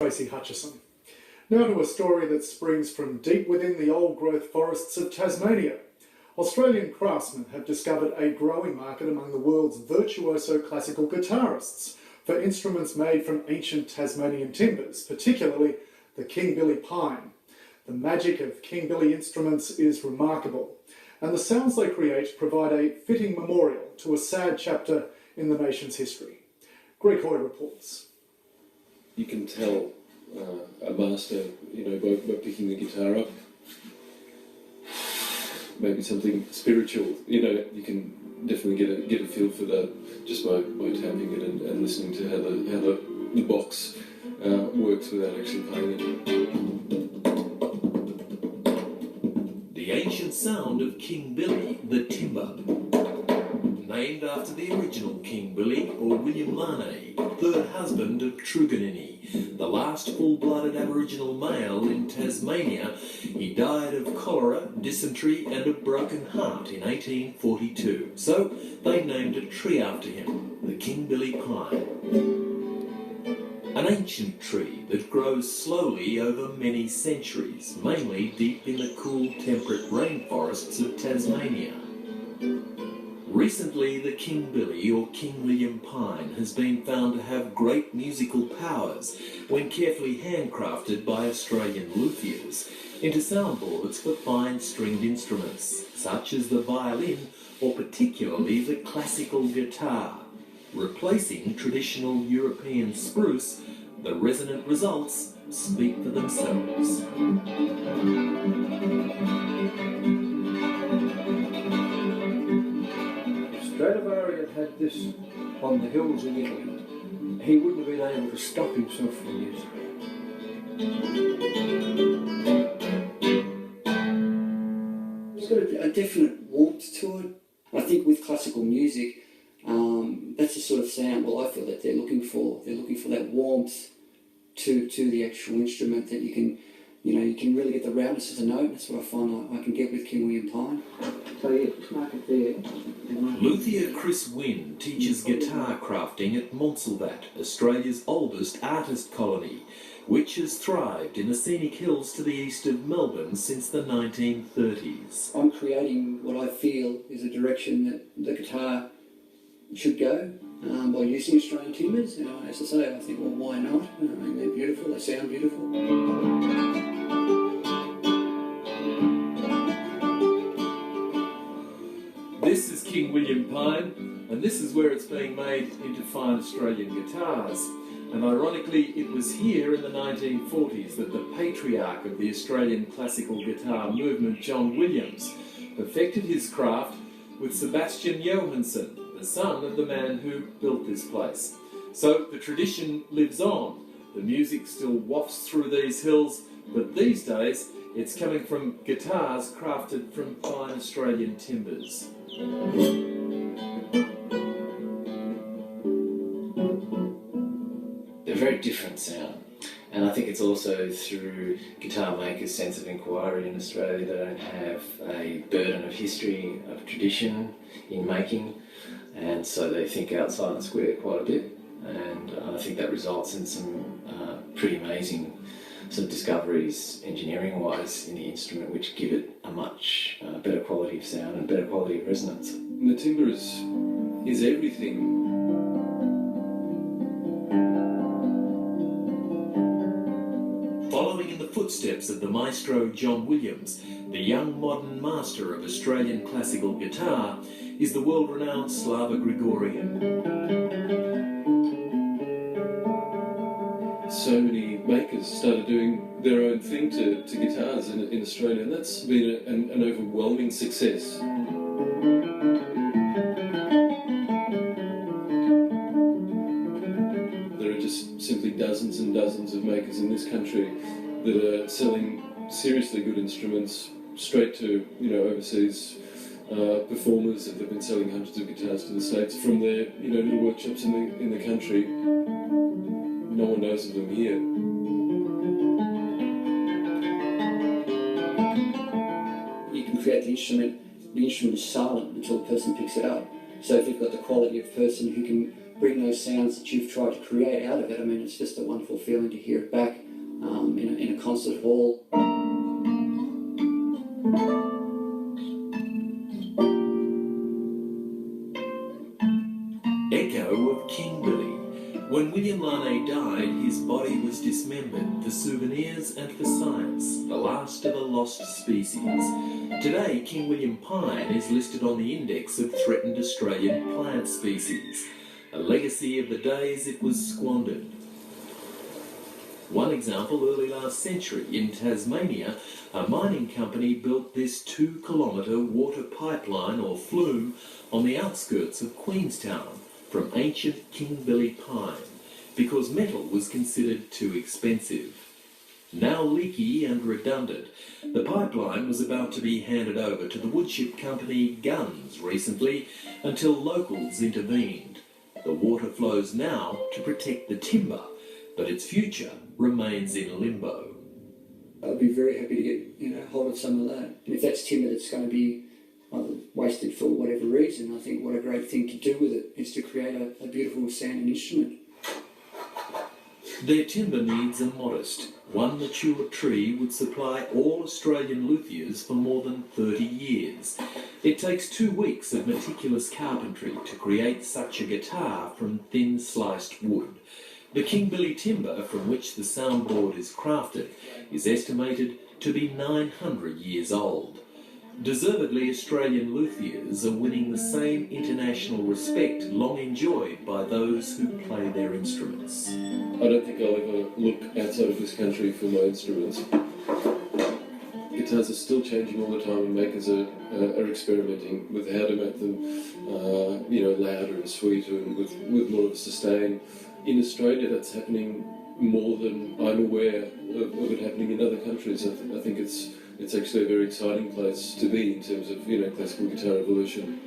Tracy Hutchison. Now to a story that springs from deep within the old-growth forests of Tasmania. Australian craftsmen have discovered a growing market among the world's virtuoso classical guitarists for instruments made from ancient Tasmanian timbers, particularly the King Billy pine. The magic of King Billy instruments is remarkable, and the sounds they create provide a fitting memorial to a sad chapter in the nation's history. Greg Hoy reports. You can tell a master, by picking the guitar up. Maybe something spiritual, you can definitely get a feel for that just by tapping it and listening to how the box works without actually playing it. The ancient sound of King Billy, the timber. Named after the original King Billy, or William Larney, third husband of Truganini, the last full-blooded Aboriginal male in Tasmania. He died of cholera, dysentery and a broken heart in 1842. So they named a tree after him, the King Billy pine. An ancient tree that grows slowly over many centuries, mainly deep in the cool, temperate rainforests of Tasmania. Recently, the King Billy, or King William pine, has been found to have great musical powers when carefully handcrafted by Australian luthiers into soundboards for fine stringed instruments, such as the violin or particularly the classical guitar. Replacing traditional European spruce, the resonant results speak for themselves. Stradivari had this on the hills in Italy, he wouldn't have been able to stop himself from using it. It's got a definite warmth to it. I think with classical music, that's the sort of sound, I feel that they're looking for. They're looking for that warmth to the actual instrument that you can really get the roundness of the note. That's what I find I can get with King William pine. So yeah, just mark it there. Luthier Chris Wynne teaches guitar crafting at Montsalvat, Australia's oldest artist colony, which has thrived in the scenic hills to the east of Melbourne since the 1930s. I'm creating what I feel is a direction that the guitar should go by using Australian timbers. And as I say, I think, well, why not? I mean, they're beautiful, they sound beautiful. This is King William pine, and this is where it's being made into fine Australian guitars. And ironically, it was here in the 1940s that the patriarch of the Australian classical guitar movement, John Williams, perfected his craft with Sebastian Johansson, the son of the man who built this place. So the tradition lives on. The music still wafts through these hills, but these days it's coming from guitars crafted from fine Australian timbers. They're a very different sound, and I think it's also through guitar makers' sense of inquiry in Australia. They don't have a burden of history, of tradition in making, and so they think outside the square quite a bit, and I think that results in some pretty amazing sort of discoveries engineering-wise in the instrument, which give it a much better quality of sound and better quality of resonance. And the timbre is everything. Following in the footsteps of the maestro John Williams, the young modern master of Australian classical guitar is the world-renowned Slava Grigoryan. So many makers started doing their own thing to guitars in Australia, and that's been an overwhelming success. There are just simply dozens and dozens of makers in this country that are selling seriously good instruments straight to overseas performers that have been selling hundreds of guitars to the States from their little workshops in the country. No one knows of them here. You can create the instrument is silent until the person picks it up. So if you've got the quality of person who can bring those sounds that you've tried to create out of it. I mean, it's just a wonderful feeling to hear it back in a concert hall. Echo of King Billy. When William Larney died, his body was dismembered for souvenirs and for science, the last of a lost species. Today, King William pine is listed on the index of threatened Australian plant species, a legacy of the days it was squandered. One example, early last century, in Tasmania, a mining company built this 2-kilometre water pipeline or flume on the outskirts of Queenstown from ancient King Billy pine because metal was considered too expensive. Now leaky and redundant, the pipeline was about to be handed over to the woodchip company Guns recently until locals intervened. The water flows now to protect the timber, but its future remains in limbo. I'd be very happy to get hold of some of that. And if that's timber that's going to be wasted for whatever reason, I think what a great thing to do with it is to create a beautiful sounding instrument. Their timber needs are modest. One mature tree would supply all Australian luthiers for more than 30 years. It takes 2 weeks of meticulous carpentry to create such a guitar from thin sliced wood. The King Billy timber from which the soundboard is crafted is estimated to be 900 years old. Deservedly, Australian luthiers are winning the same international respect long enjoyed by those who play their instruments. I don't think I'll ever look outside of this country for my instruments. Guitars are still changing all the time, and makers are experimenting with how to make them, louder and sweeter and with more of a sustain. In Australia, that's happening more than I'm aware of it happening in other countries. I think it's actually a very exciting place to be in terms of classical guitar evolution.